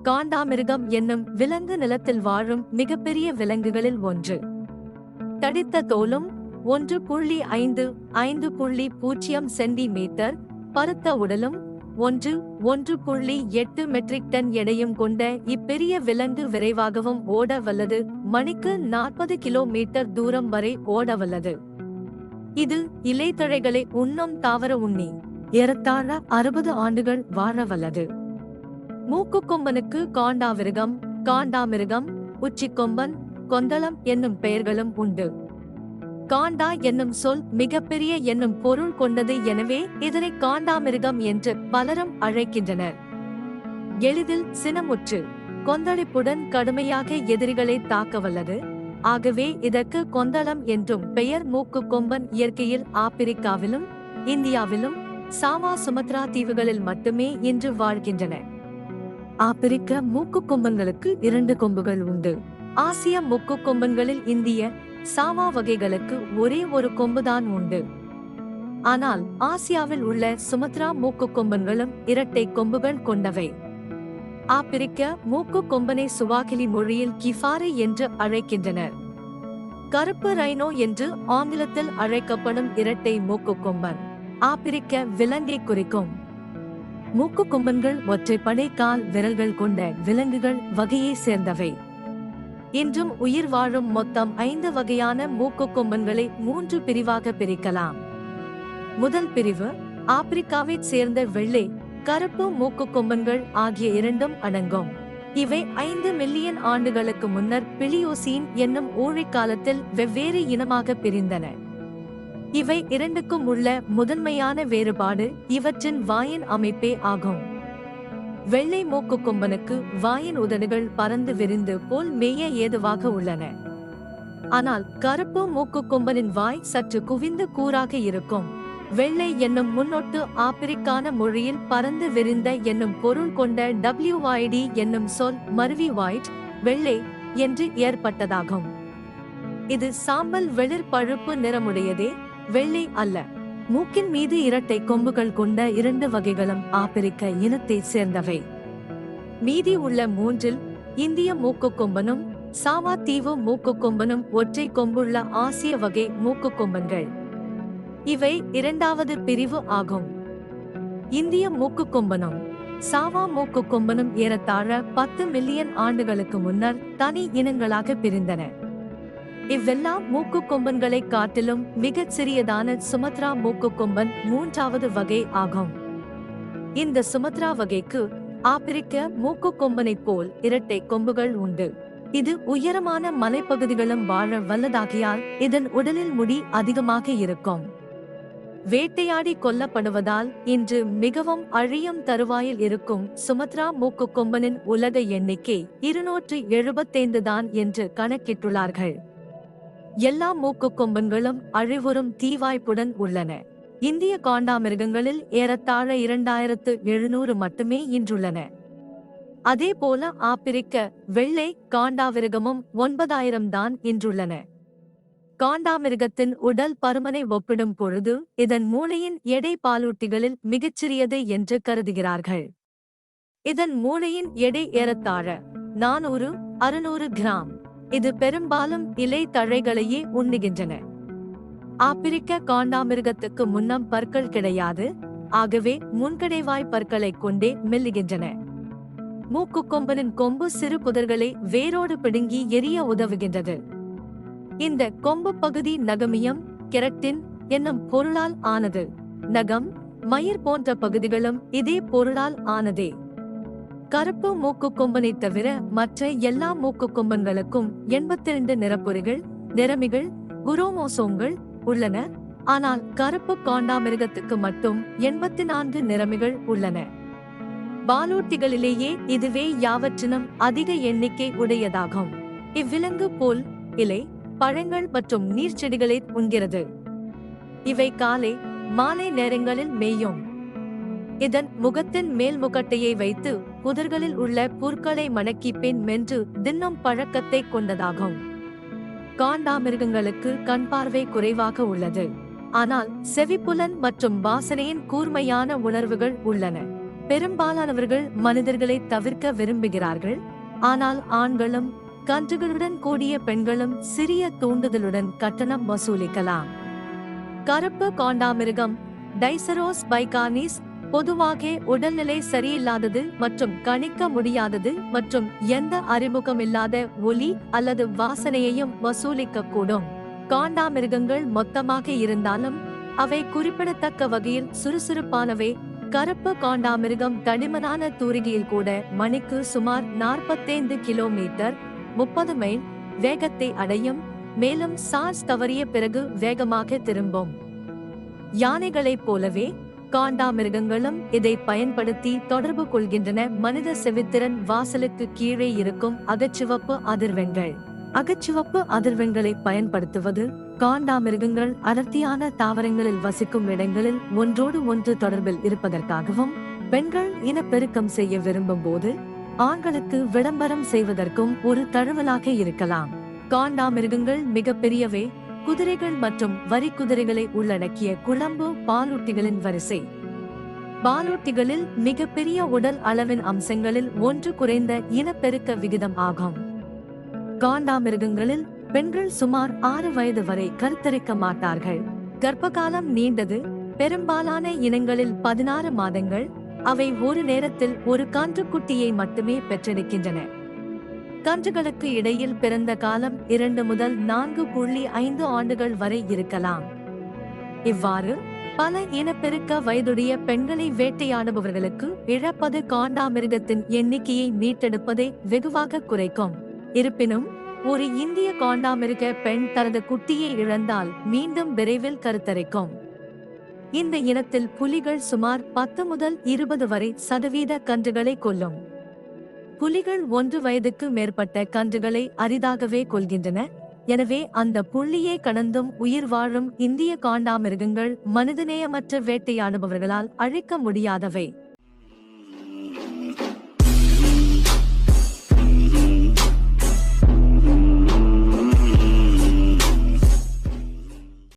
காண்டாமிருகம் என்னும் விலங்கு நிலத்தில் வாழும் மிகப்பெரிய விலங்குகளில் ஒன்று. தடித்த தோலும் 1.5 சென்டிமீட்டர் பருத்த உடலும் 1.8 மெட்ரிக் டன் எடையும் கொண்ட இப்பெரிய விலங்கு விரைவாகவும் ஓட வல்லது. மணிக்கு 40 கிலோமீட்டர் தூரம் வரை ஓட வல்லது. இது இலைத்தழைகளை உண்ணும் தாவர உண்ணி. ஏறத்தாழ 60 ஆண்டுகள் வாழ வல்லது. மூக்குக்கொம்பனுக்கு காண்டாமிருகம், உச்சிக்கொம்பன், கொந்தளம் என்னும் பெயர்களும் உண்டு. காண்டா என்னும் சொல் மிகப்பெரிய என்னும் பொருள் கொண்டது. எனவே இதனை காண்டாமிருகம் என்று பலரும் அழைக்கின்றனர். எளிதில் சினமுற்று கொந்தளிப்புடன் கடுமையாக எதிரிகளை தாக்க வல்லது. ஆகவே இதற்கு கொந்தளம் என்றும் பெயர். மூக்குக்கொம்பன் இயற்கையில் ஆப்பிரிக்காவிலும் இந்தியாவிலும் சாவா சுமத்ரா தீவுகளில் மட்டுமே இன்று வாழ்கின்றன. ஆப்பிரிக்க மூக்குக்கொம்பன்களுக்கு 2 கொம்புகள் உண்டு. ஆசிய மூக்குக்கொம்பன்களில் இந்திய சாவா வகைகளுக்கு ஒரே ஒரு கொம்புதான் உண்டு. ஆனால் ஆசியாவில் உள்ள சுமத்ரா மூக்குக்கொம்பன்களும் இரட்டை கொம்புகள் கொண்டவை. ஆப்பிரிக்க மூக்குக்கொம்பனை சுவாகிலி மொழியில் கிஃபாரி என்று அழைக்கின்றனர். கருப்பு ரைனோ என்று ஆங்கிலத்தில் அழைக்கப்படும் இரட்டை மூக்குக்கொம்பன் ஆப்பிரிக்க விலங்கை குறிக்கும். மூக்குக்கொம்பன்கள் ஒற்றைப்படை கால் விரல்கள் கொண்ட விலங்குகள் வகையை சேர்ந்தவை. இன்றும் உயிர் வாழும் மொத்தம் 5 வகையான மூக்குக்கொம்பன்களை 3 பிரிவாக பிரிக்கலாம். முதல் பிரிவு ஆப்பிரிக்காவைச் சேர்ந்த வெள்ளை, கருப்பு மூக்குக்கொம்பன்கள் ஆகிய இரண்டும் அடங்கும். இவை 5 மில்லியன் ஆண்டுகளுக்கு முன்னர் பிளியோசீன் என்னும் ஊழிக்காலத்தில் வெவ்வேறு இனமாக பிரிந்தன. இவை இரண்டுக்கும் உள்ள முதன்மையான வேறுபாடு இவற்றின் வாயின் அமைப்பே ஆகும். வெள்ளை மூக்குக்கொம்பனுக்கு வாயின் உதடுகள் பறந்து விரிந்து போல் மேய ஏதுவாக உள்ளன. ஆனால் கருப்பு மூக்குக்கொம்பனின் வாய் சற்று குவிந்து கூராக இருக்கும். வெள்ளை என்னும் முன்னொட்டு ஆப்பிரிக்கான மொழியில் பறந்து விரிந்த என்னும் பொருள் கொண்ட WYD என்னும் சொல் மருவி ஒயிட் வெள்ளை என்று ஏற்பட்டதாகும். இது சாம்பல் வெளிர் பழுப்பு நிறமுடையதே, வெள்ளை அல்ல. மூக்கின் மீது இரட்டை கொம்புகள் கொண்ட 2 வகைகளும் ஆப்பிரிக்க இனத்தை சேர்ந்தவை. மீதி உள்ள 3இல் இந்திய மூக்குக்கொம்பனும் சாவா தீவு மூக்குக்கொம்பனும் ஒற்றை கொம்புள்ள ஆசிய வகை மூக்குக்கொம்பன்கள். இவை 2வது பிரிவு ஆகும். இந்திய மூக்குக்கொம்பனும் சாவா மூக்குக்கொம்பனும் ஏறத்தாழ 10 மில்லியன் ஆண்டுகளுக்கு முன்னர் தனி இனங்களாக பிரிந்தன. இவ்வெல்லா மூக்குக்கொம்பன்களை காட்டிலும் மிகச் சிறியதான சுமத்ரா மூக்குக்கொம்பன் 3வது வகை ஆகும். இந்த சுமத்ரா வகைக்கு ஆப்பிரிக்க மூக்குக்கொம்பனைப் போல் இரட்டை கொம்புகள் உண்டு. இது உயரமான மலைப்பகுதிகளும் வாழ வல்லதாகியால் இதன் உடலில் முடி அதிகமாக இருக்கும். வேட்டையாடி கொல்லப்படுவதால் இன்று மிகவும் அழியும் தருவாயில் இருக்கும் சுமத்ரா மூக்குக்கொம்பனின் உலக எண்ணிக்கை 275 தான் என்று கணக்கிட்டுள்ளார்கள். எல்லா மூக்குக்கொம்பன்களும் அழிவுறும் தீவாய்ப்புடன் உள்ளன. இந்திய காண்டாமிருகங்களில் ஏறத்தாழ 2700 மட்டுமே இன்றுள்ளன. அதேபோல ஆப்பிரிக்க வெள்ளை காண்டாமிருகமும் 9000 தான் இன்றுள்ளன. காண்டாமிருகத்தின் உடல் பருமனை ஒப்பிடும் பொழுது இதன் மூளையின் எடை பாலூட்டிகளில் மிகச்சிறியது என்று கருதுகிறார்கள். இதன் மூளையின் எடை ஏறத்தாழ 400-600 கிராம். இது பெரும்பாலும் இலை தழைகளையே உண்ணுகின்றன. ஆப்பிரிக்க காண்டாமிருகத்துக்கு முன்னம் பற்கள் கிடையாது. ஆகவே முன்கடைவாய் பற்களை கொண்டே மெல்லுகின்றன. மூக்குக்கொம்பனின் கொம்பு சிறு புதர்களை வேரோடு பிடுங்கி எரிய உதவுகின்றது. இந்த கொம்பு பகுதி நகமியம் கெரட்டின் என்னும் பொருளால் ஆனது. நகம், மயிர் போன்ற பகுதிகளும் இதே பொருளால் ஆனதே. கருப்பு மூக்குக்கொம்பனை தவிர மற்ற எல்லா மூக்குக்கொம்பன்களுக்கும் 82 நிறப்பொறிகள், நிறமிகள், குரோமோசோம்கள் உள்ளன. ஆனால் கருப்பு காண்டாமிருகத்துக்கு மட்டும் 84 நிறமிகள் உள்ளன. பாலூட்டிகளிலேயே இதுவே யாவற்றினும் அதிக எண்ணிக்கை உடையதாகும். இவ்விலங்கு புல், இலை, பழங்கள் மற்றும் நீர்ச்செடிகளை உண்கிறது. இவை காலை, மாலை நேரங்களில் மேயும். இதன் முகத்தின் மேல் முகட்டையை வைத்து புதர்களில் உள்ள புற்களை மணக்கி பின் மென்று தின்னும் பழக்கத்தை கொண்டதாகும். காண்டாமிருகங்களுக்கு கண் பார்வை குறைவாக உள்ளது. ஆனால் செவிப்புலன் மற்றும் வாசனையின் கூர்மையான உணர்வுகள் உள்ளன. பெரும்பாலானவர்கள் மனிதர்களை தவிர்க்க விரும்புகிறார்கள், ஆனால் ஆண்களும் கன்றுகளுடன் கூடிய பெண்களும் சிறிய தூண்டுதலுடன் கட்டணம் வசூலிக்கலாம். கருப்பு காண்டாமிருகம் டைசரோஸ் பைகானிஸ் பொதுவாக உடல்நிலை சரியில்லாதது மற்றும் கணிக்க முடியாதது மற்றும் எந்த அறிமுகமில்லாத ஒலி அல்லது வாசனையையும் வசூலிக்கக்கூடும். காண்டாமிருகங்கள் மொத்தமாக இருந்தாலும் அவை குறிப்பிடத்தக்க வகையில் சுறுசுறுப்பானவை. கருப்பு காண்டாமிருகம் தடிமனான தூரிகையில் கூட மணிக்கு சுமார் 45 கிலோமீட்டர் 30 மைல் வேகத்தை அடையும், மேலும் சார்ஜ் தவறிய பிறகு வேகமாக திரும்பும். யானைகளைப் போலவே காண்டாமிருகங்களும் இதை பயன்படுத்தி தொடர்பு கொள்கின்றன. மனித செவித்திறன் வாசலுக்கு கீழே இருக்கும் அகச்சிவப்பு அதிர்வெண்கள். அகச்சிவப்பு அதிர்வெண்களை பயன்படுத்துவது காண்டாமிருகங்கள் அடர்த்தியான தாவரங்களில் வசிக்கும் இடங்களில் ஒன்றோடு ஒன்று தொடர்பில் இருப்பதற்காகவும், பெண்கள் இனப்பெருக்கம் செய்ய விரும்பும் போது ஆண்களுக்கு விளம்பரம் செய்வதற்கும் ஒரு தழுவலாக இருக்கலாம். காண்டாமிருகங்கள் மிகப்பெரியவை. குதிரைகள் மற்றும் வரி குதிரைகளை உள்ளடக்கிய குழம்பு பாலூட்டிகளின் வரிசை. பாலூட்டிகளில் மிகப்பெரிய உடல் அளவின் அம்சங்களில் ஒன்று குறைந்த இனப்பெருக்க விகிதம் ஆகும். காண்டாமிருகங்களில் பெண்கள் சுமார் 6 வயது வரை கருத்தரிக்க மாட்டார்கள். கர்ப்பகாலம் நீண்டது. பெரும்பாலான இனங்களில் 16 மாதங்கள். அவை ஒரு நேரத்தில் ஒரு கன்றுக்குட்டியை மட்டுமே பெற்றெடுக்கின்றன. கன்றுகளுக்கு இடையில் பிறந்த காலம் 2 முதல் 4.5 ஆண்டுகள் வரை இருக்கலாம். இவ்வாறு பல இனப்பெருக்க வயதுடைய பெண்களை வேட்டையாடுபவர்களுக்கு இழப்பது காண்டாமிருகத்தின் எண்ணிக்கையை மீட்டெடுப்பதை வெகுவாக குறைக்கும். இருப்பினும் ஒரு இந்திய காண்டாமிருக பெண் தனது குட்டியை இழந்தால் மீண்டும் விரைவில் கருத்தரிக்கும். இந்த இனத்தில் புலிகள் சுமார் 10 முதல் 20 வரை சதவீத கன்றுகளை கொல்லும். புலிகள் 1 வயதுக்கு மேற்பட்ட கன்றுகளை அரிதாகவே கொல்கின்றன. எனவே அந்த புள்ளியை கடந்தும் உயிர் வாழும் இந்திய காண்டாமிருகங்கள் மனிதநேயமற்ற வேட்டையாடுபவர்களால் அழிக்க முடியாதவை.